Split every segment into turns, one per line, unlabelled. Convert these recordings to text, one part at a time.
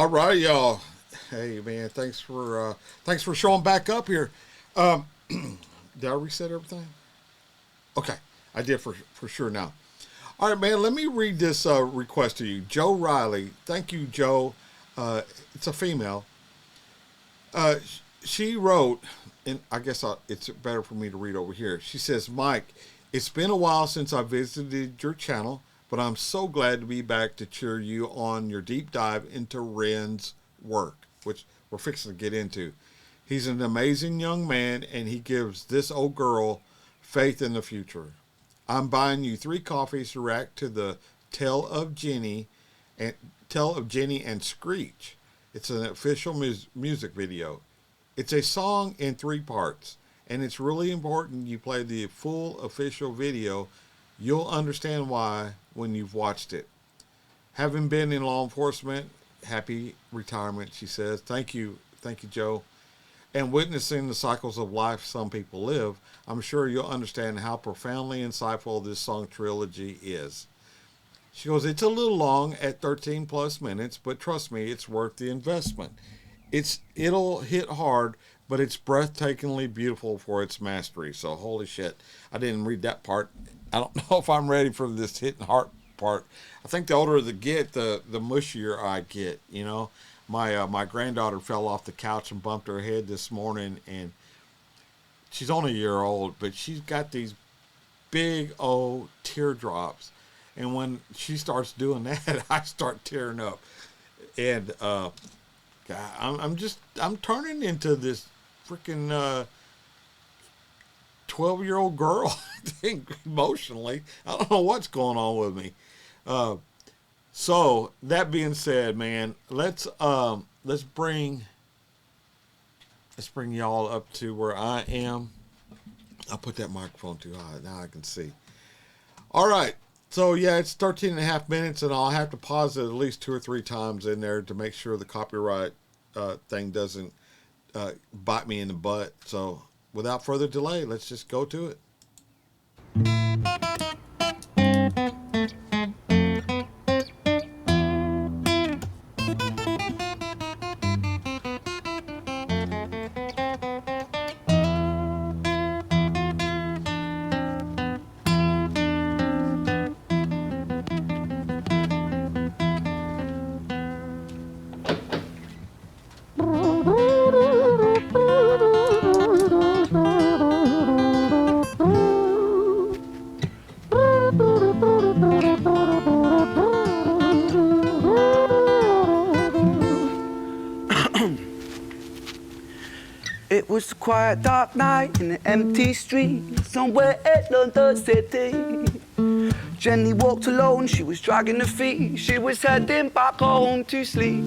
All right, y'all. Hey, man, thanks for showing back up here. Um, did I reset everything? Okay, I did for sure now. All right, man. Let me read this request to you, Joe Riley. Thank you, Joe. It's a female. Uh, she wrote, and it's better for me to read over here. She says, Mike, it's been a while since I visited your channel, but I'm so glad to be back to cheer you on your deep dive into Ren's work, which we're fixing to get into. He's an amazing young man, and he gives this old girl faith in the future. I'm buying you 3 coffees to react to the Tale of Jenny and Screech. It's an official music video. It's a song in 3 parts, and it's really important you play the full official video. You'll understand why when you've watched it. Having been in law enforcement, happy retirement, she says. Thank you, Joe. And witnessing the cycles of life some people live, I'm sure you'll understand how profoundly insightful this song trilogy is. She goes, it's a little long at 13 plus minutes, but trust me, it's worth the investment. It'll hit hard, but it's breathtakingly beautiful for its mastery. So holy shit, I didn't read that part. I don't know if I'm ready for this hitting heart part. I think the older I get, the mushier I get. You know, my granddaughter fell off the couch and bumped her head this morning, and she's only a year old, but she's got these big old teardrops. And when she starts doing that, I start tearing up. And God, I'm turning into this freaking 12-year-old girl. I think emotionally, I don't know what's going on with me. So that being said, man, let's bring y'all up to where I am. I'll put that microphone too high. Now I can see. All right. So, yeah, it's 13 and a half minutes, and I'll have to pause it at least 2 or 3 times in there to make sure the copyright thing doesn't bite me in the butt. So, without further delay, let's just go to it.
It was a quiet, dark night in an empty street somewhere in London City. Jenny walked alone, she was dragging her feet. She was heading back home to sleep.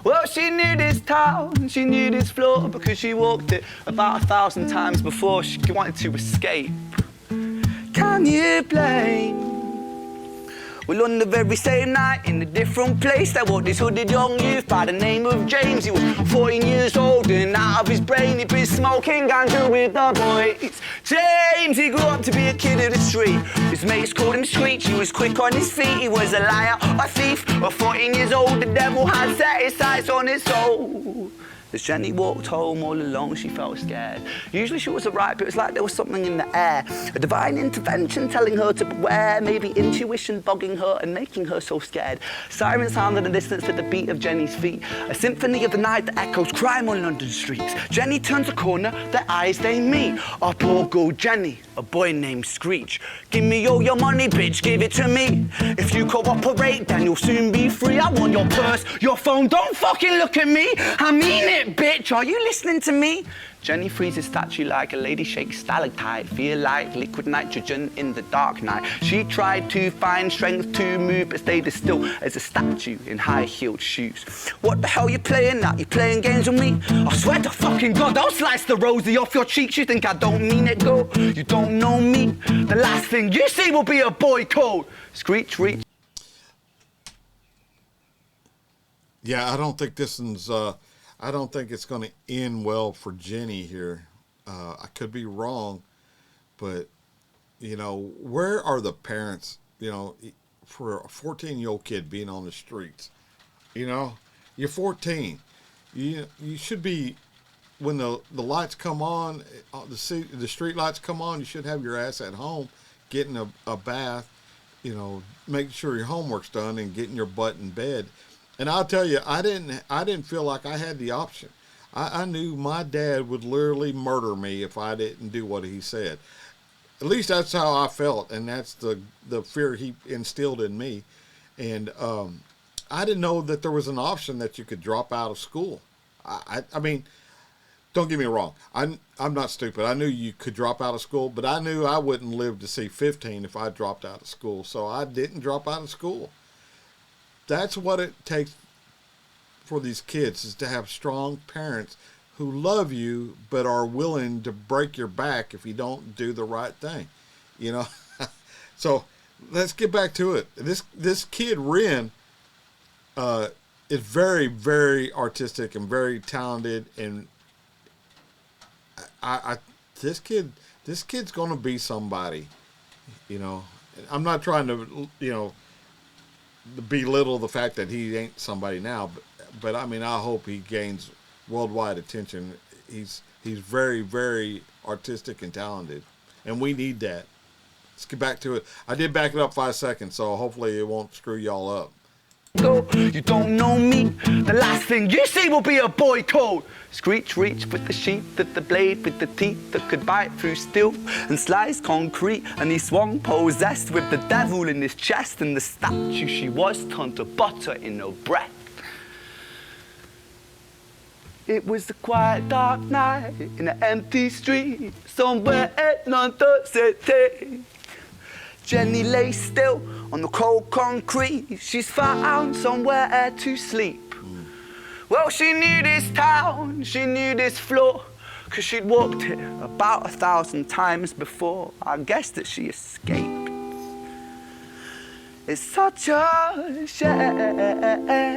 Well, she knew this town, she knew this floor, because she walked it about 1,000 times before. She wanted to escape. Can you blame? Well, on the very same night, in a different place, there walked this hooded young youth by the name of James. He was 14 years old and out of his brain. He'd been smoking ganja with the boys. James, he grew up to be a kid of the street. His mates called him Screech. He was quick on his feet. He was a liar, a thief. At 14 years old, the devil had set his sights on his soul. As Jenny walked home all alone, she felt scared. Usually she was alright, but it was like there was something in the air. A divine intervention telling her to beware, maybe intuition bugging her and making her so scared. Sirens sound in the distance at the beat of Jenny's feet. A symphony of the night that echoes crime on London streets. Jenny turns a corner, their eyes they meet. Our poor girl Jenny, a boy named Screech. Give me all your money, bitch, give it to me. If you cooperate, then you'll soon be free. I want your purse, your phone, don't fucking look at me. I mean it. Bitch, are you listening to me? Jenny freezes statue like a lady shakes stalactite. Feel like liquid nitrogen in the dark night. She tried to find strength to move, but stayed as still as a statue in high-heeled shoes. What the hell you playing at? You playing games with me? I swear to fucking God, I'll slice the rosy off your cheeks. You think I don't mean it, girl? You don't know me. The last thing you see will be a boy called Screech Reach.
Yeah, I don't think this one's... I don't think it's going to end well for Jenny here. I could be wrong, but, you know, where are the parents, you know, for a 14-year-old kid being on the streets? You know, You're 14. You should be, when the lights come on, the street lights come on, you should have your ass at home, getting a bath, making sure your homework's done and getting your butt in bed. And I'll tell you, I didn't feel like I had the option. I knew my dad would literally murder me if I didn't do what he said. At least that's how I felt, and that's the fear he instilled in me. And I didn't know that there was an option that you could drop out of school. I mean, don't get me wrong. I'm not stupid. I knew you could drop out of school, but I knew I wouldn't live to see 15 if I dropped out of school. So I didn't drop out of school. That's what it takes for these kids, is to have strong parents who love you but are willing to break your back if you don't do the right thing. So let's get back to it. This kid Ren is very, very artistic and very talented, and this kid's gonna be somebody. I'm not trying to belittle the fact that he ain't somebody now, but I mean, I hope he gains worldwide attention. He's very, very artistic and talented, and we need that. Let's get back to it. I did back it up 5 seconds, so hopefully it won't screw y'all up.
You don't know me. The last thing you see will be a boy called Screech. Reach with the sheath, that the blade with the teeth that could bite through steel and slice concrete. And he swung possessed with the devil in his chest, and the statue she was turned to butter in her breath. It was a quiet, dark night in an empty street somewhere in London City. Jenny lay still on the cold concrete. She's found somewhere to sleep. Well, she knew this town, she knew this floor, 'cause she'd walked it about 1,000 times before. I guess that she escaped. It's such a shame.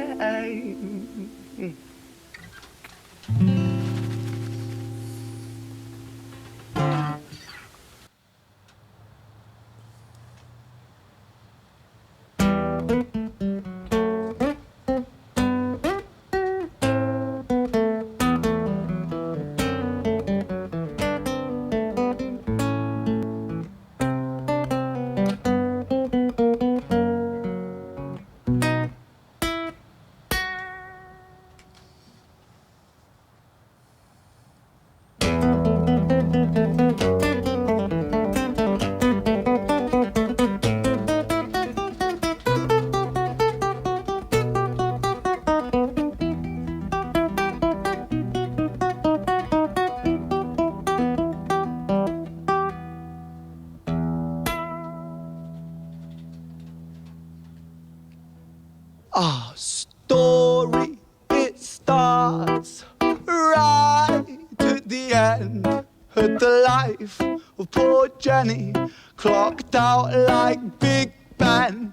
Our story, it starts right at the end of the life of poor Jenny, clocked out like Big Ben.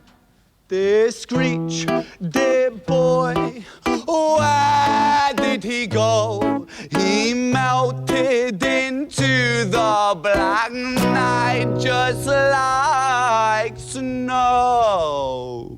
Dear Screech, dear boy, where did he go? He melted into the black night just like snow.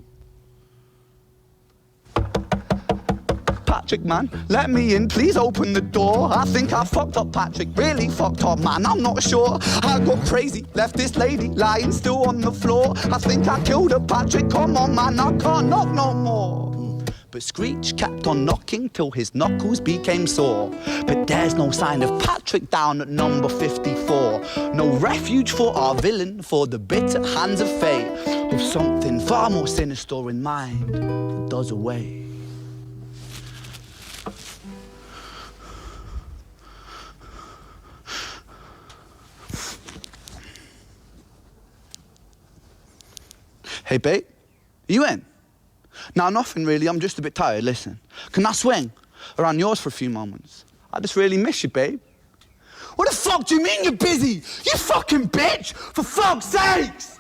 Patrick, man, let me in, please open the door. I think I fucked up, Patrick, really fucked up, man, I'm not sure. I got crazy, left this lady lying still on the floor. I think I killed her, Patrick, come on, man, I can't knock no more. But Screech kept on knocking till his knuckles became sore. But there's no sign of Patrick down at number 54. No refuge for our villain, for the bitter hands of fate, with something far more sinister in mind that does away. Hey, babe, are you in? No, nothing really, I'm just a bit tired, listen. Can I swing around yours for a few moments? I just really miss you, babe. What the fuck do you mean you're busy? You fucking bitch, for fuck's sakes!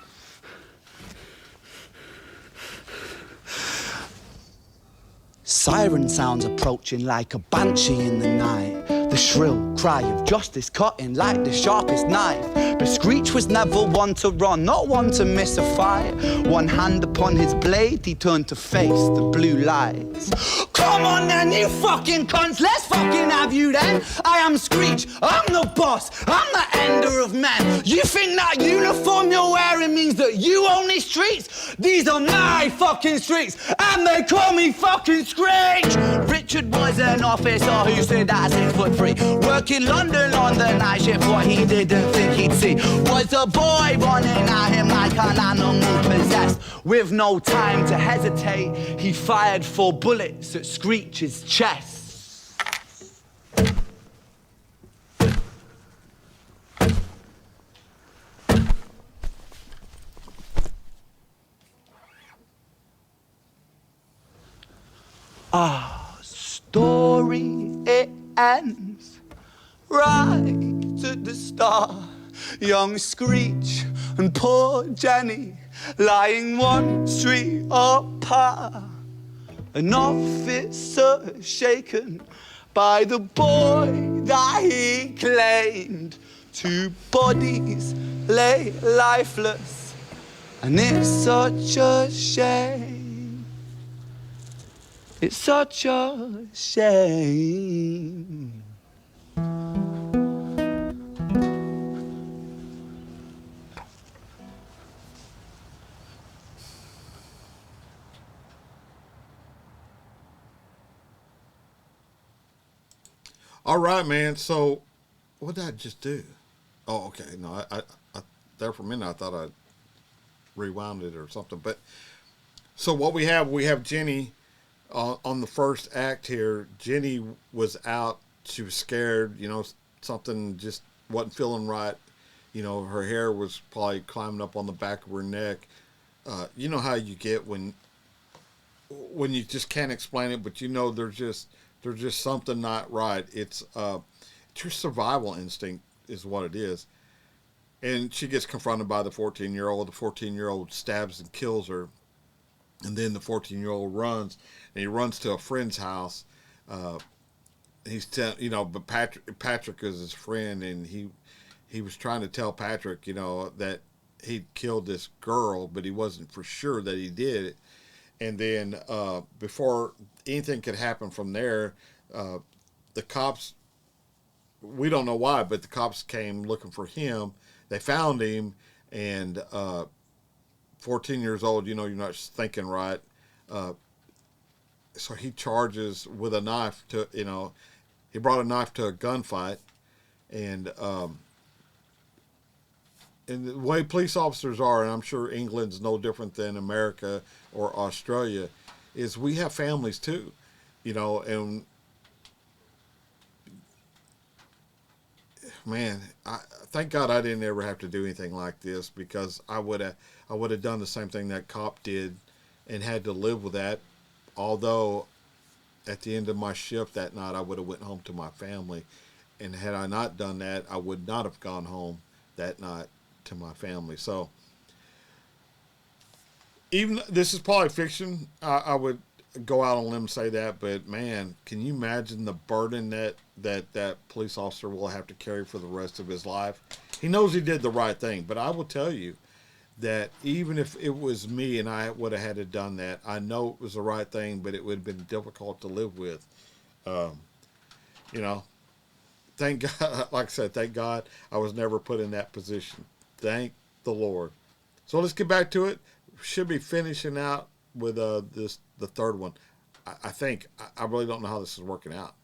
Siren sounds approaching like a banshee in the night. The shrill cry of justice cutting like the sharpest knife. But Screech was never one to run, not one to miss a fight. One hand upon his blade, he turned to face the blue lights. Come on then, you fucking cunts, let's fucking have you then. I am Screech, I'm the boss, I'm the ender of men. You think that uniform you're wearing means that you own these streets? These are my fucking streets, and they call me fucking Screech. Richard was an officer who stood at 6'3", working London on the night shift. What he didn't think he'd see was a boy running at him like an animal possessed. With no time to hesitate, he fired 4 bullets at Screech's chest. Our story, it ends right at the start. Young Screech and poor Jenny lying 1 street apart. An officer shaken by the boy that he claimed. 2 bodies lay lifeless, and it's such a shame. It's such a shame.
All right, man. So, what did I just do? Oh, okay. No, I there for a minute I thought I rewound it or something. But so what we have Jenny on the first act here. Jenny was out. She was scared. You know, something just wasn't feeling right. You know, her hair was probably climbing up on the back of her neck. You know how you get when you just can't explain it, but you know there's just something not right. It's your survival instinct is what it is. And she gets confronted by the 14-year-old. The 14-year-old stabs and kills her. And then the 14-year-old runs, and he runs to a friend's house. But Patrick is his friend, and he was trying to tell Patrick, you know, that he'd killed this girl, but he wasn't for sure that he did it. And then before anything could happen from there, the cops, we don't know why, but the cops came looking for him. They found him, and 14 years old, you know, you're not thinking right. So he charges with a knife to, you know, he brought a knife to a gunfight. And the way police officers are, and I'm sure England's no different than America or Australia, is we have families too, you know, and man, thank God I didn't ever have to do anything like this, because I would have done the same thing that cop did and had to live with that. Although at the end of my shift that night, I would have went home to my family, and had I not done that, I would not have gone home that night to my family. So even this is probably fiction, I would go out on a limb and say that, but man, can you imagine the burden that police officer will have to carry for the rest of his life? He knows he did the right thing, but I will tell you that even if it was me and I would have had to done that, I know it was the right thing, but it would have been difficult to live with. You know, thank God, like I said, thank God I was never put in that position. Thank the Lord. So let's get back to it. Should be finishing out with the third one. I think. I really don't know how this is working out.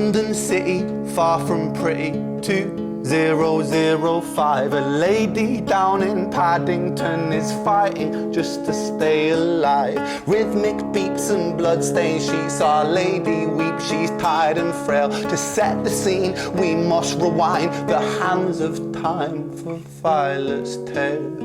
London city, far from pretty, 2005. A lady down in Paddington is fighting just to stay alive. Rhythmic beats and bloodstained sheets, Our Lady weeps, she's tired and frail. To set the scene, we must rewind the hands of time for Violet's tale.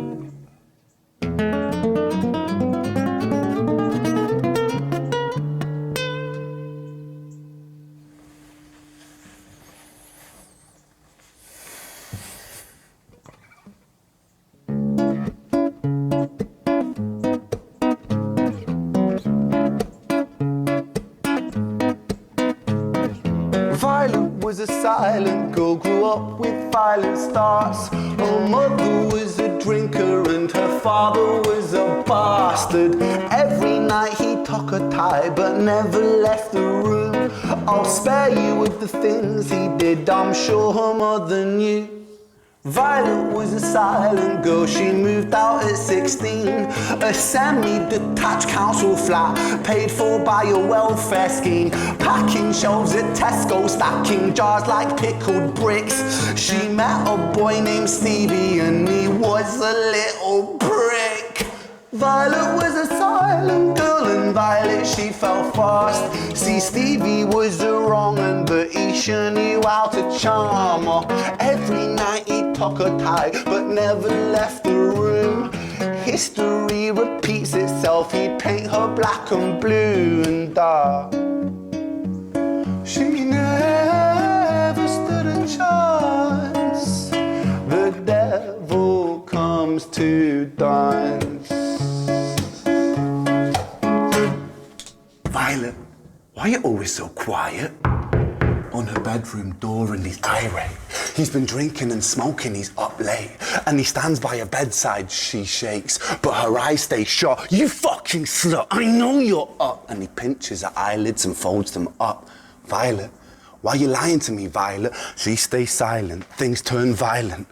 Violet was a silent girl, grew up with violent starts. Her mother was a drinker and her father was a bastard. Every night he took a tie but never left the room. I'll spare you of the things he did, I'm sure her mother knew. Violet was a silent girl, she moved out at 16. A semi-detached council flat, paid for by a welfare scheme. Packing shelves at Tesco, stacking jars like pickled bricks. She met a boy named Stevie and he was a little prick. Violet was a silent girl and Violet she fell fast. See, Stevie was a wrong un, but he sure knew how to charm her. Every night he took a tie but never left the room. History repeats itself, he'd paint her black and blue and dark. She never stood a chance. The devil comes to dance. Violet, why are you always so quiet? On her bedroom door and he's irate. He's been drinking and smoking, he's up late. And he stands by her bedside, she shakes, but her eyes stay shut. You fucking slut, I know you're up. And he pinches her eyelids and folds them up. Violet, why are you lying to me, Violet? She stays silent, things turn violent.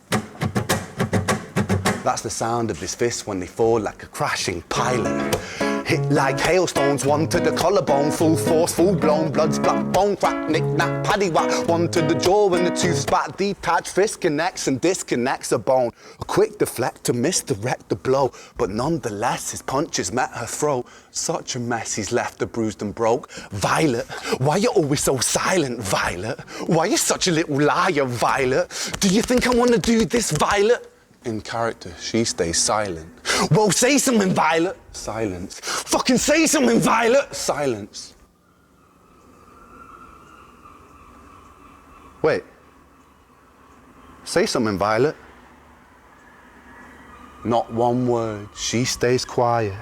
That's the sound of his fists when they fall like a crashing pilot. Hit like hailstones, one to the collarbone, full force, full blown, blood splat, bone crack, knick-knack, paddywhack, one to the jaw and the tooth spat, detached fist connects and disconnects a bone. A quick deflect to misdirect the blow, but nonetheless his punches met her throat. Such a mess he's left her bruised and broke. Violet, why you always so silent, Violet? Why you such a little liar, Violet? Do you think I want to do this, Violet? In character, she stays silent. Well, say something, Violet. Silence. Fucking say something, Violet. Silence. Wait. Say something, Violet. Not one word. She stays quiet.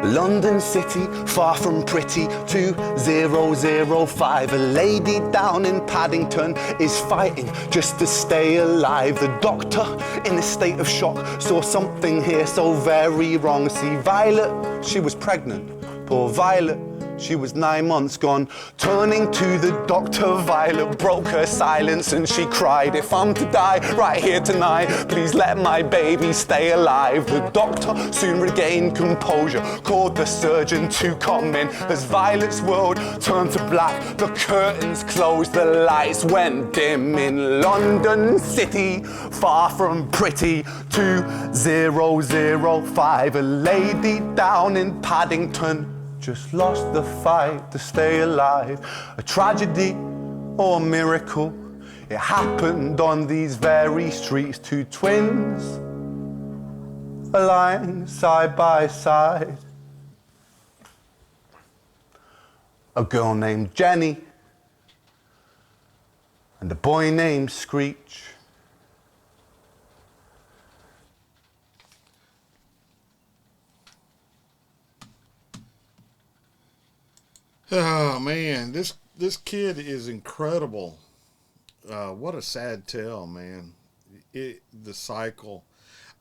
London city, far from pretty, 2005. A lady down in Paddington is fighting just to stay alive. The doctor, in a state of shock, saw something here so very wrong. See, Violet, she was pregnant. Poor Violet, she was 9 months gone. Turning to the doctor, Violet broke her silence and she cried, if I'm to die right here tonight, please let my baby stay alive. The doctor soon regained composure, called the surgeon to come in. As Violet's world turned to black, the curtains closed, the lights went dim. In London city, far from pretty, 2005. A lady down in Paddington just lost the fight to stay alive. A tragedy or a miracle, it happened on these very streets. Two twins are lying side by side. A girl named Jenny and a boy named Screech.
Oh man, this kid is incredible. What a sad tale, man. The cycle.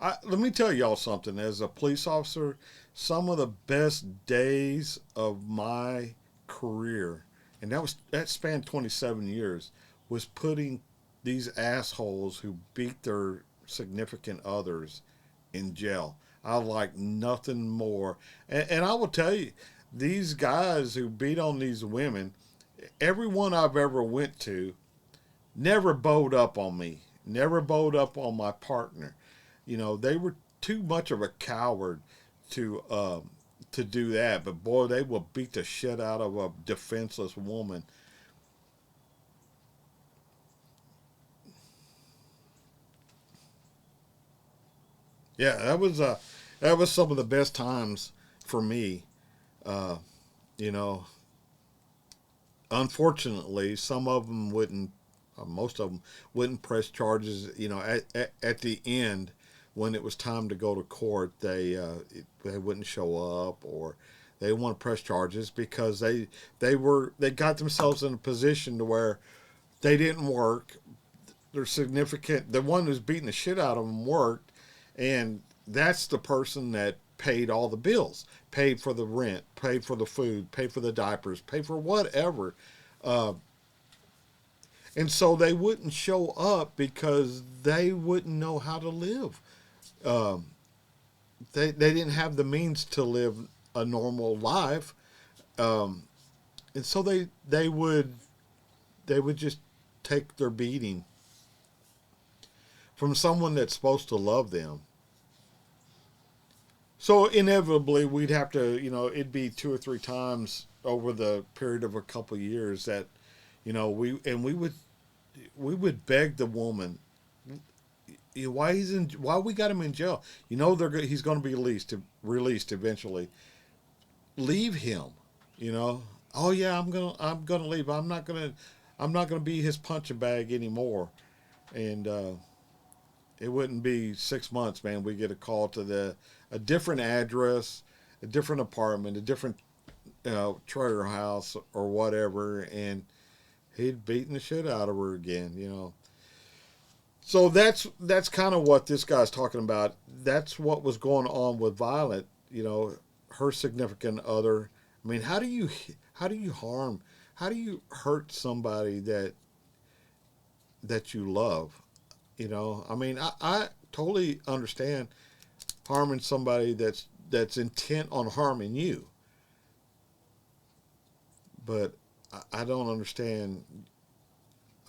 Let me tell y'all something. As a police officer, some of the best days of my career and that spanned 27 years, was putting these assholes who beat their significant others in jail. I like nothing more. And I will tell you, these guys who beat on these women, everyone I've ever went to never bowed up on me, never bowed up on my partner. You know, they were too much of a coward to do that. But boy, they will beat the shit out of a defenseless woman. Yeah, that was some of the best times for me. Uh, you know, unfortunately, some of them wouldn't, most of them wouldn't press charges. You know, at the end, when it was time to go to court, they wouldn't show up, or they didn't want to press charges because they got themselves in a position to where they didn't work. They're significant. The one who's beating the shit out of them worked, and that's the person that paid all the bills, paid for the rent, paid for the food, paid for the diapers, paid for whatever. Uh, and so they wouldn't show up because they wouldn't know how to live. Um, they didn't have the means to live a normal life, um, and so they would just take their beating from someone that's supposed to love them. So inevitably, we'd have to, you know, it'd be two or three times over the period of a couple of years that, you know, we would beg the woman, why we got him in jail? You know, he's going to be released eventually. Leave him, you know. Oh yeah, I'm gonna leave. I'm not gonna be his punching bag anymore. And it wouldn't be 6 months, man. We get a call to a different address, a different apartment, a different trailer house or whatever, and he'd beaten the shit out of her again, you know. So that's kind of what this guy's talking about. That's what was going on with Violet, you know, her significant other. I mean, how do you how do you hurt somebody that you love? You know, I mean, I totally understand harming somebody that's intent on harming you, but I don't understand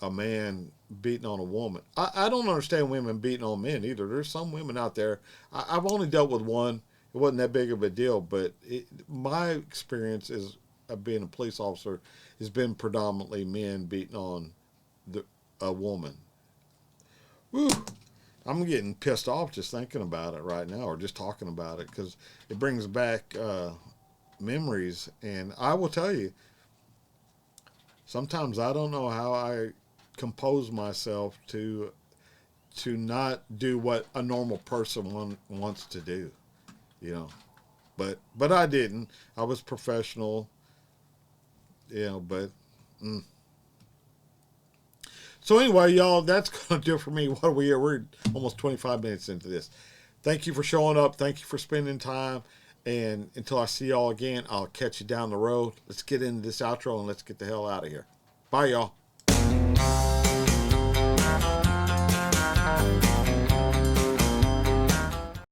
a man beating on a woman. I don't understand women beating on men either. There's some women out there. I've only dealt with one. It wasn't that big of a deal, but my experience is of being a police officer has been predominantly men beating on a woman. Whew. I'm getting pissed off just thinking about it right now, or just talking about it, because it brings back memories. And I will tell you, sometimes I don't know how I compose myself to not do what a normal person wants to do, you know. But I didn't. I was professional, you know. But so anyway, y'all, that's gonna do it for me. We're almost 25 minutes into this. Thank you for showing up. Thank you for spending time. And until I see y'all again, I'll catch you down the road. Let's get into this outro and let's get the hell out of here. Bye, y'all.